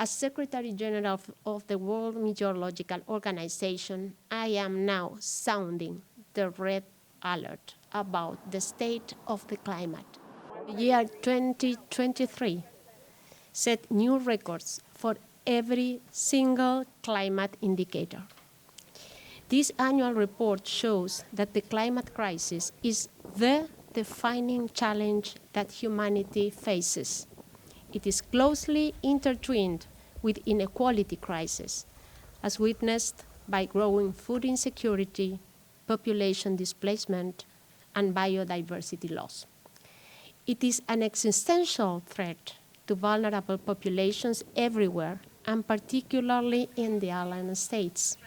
As Secretary General of the World Meteorological Organization, I am now sounding the red alert about the state of the climate. The year 2023 set new records for every single climate indicator. This annual report shows that the climate crisis is the defining challenge that humanity faces. It is closely intertwined with inequality crisis, as witnessed by growing food insecurity, population displacement, and biodiversity loss. It is an existential threat to vulnerable populations everywhere, and particularly in the island states.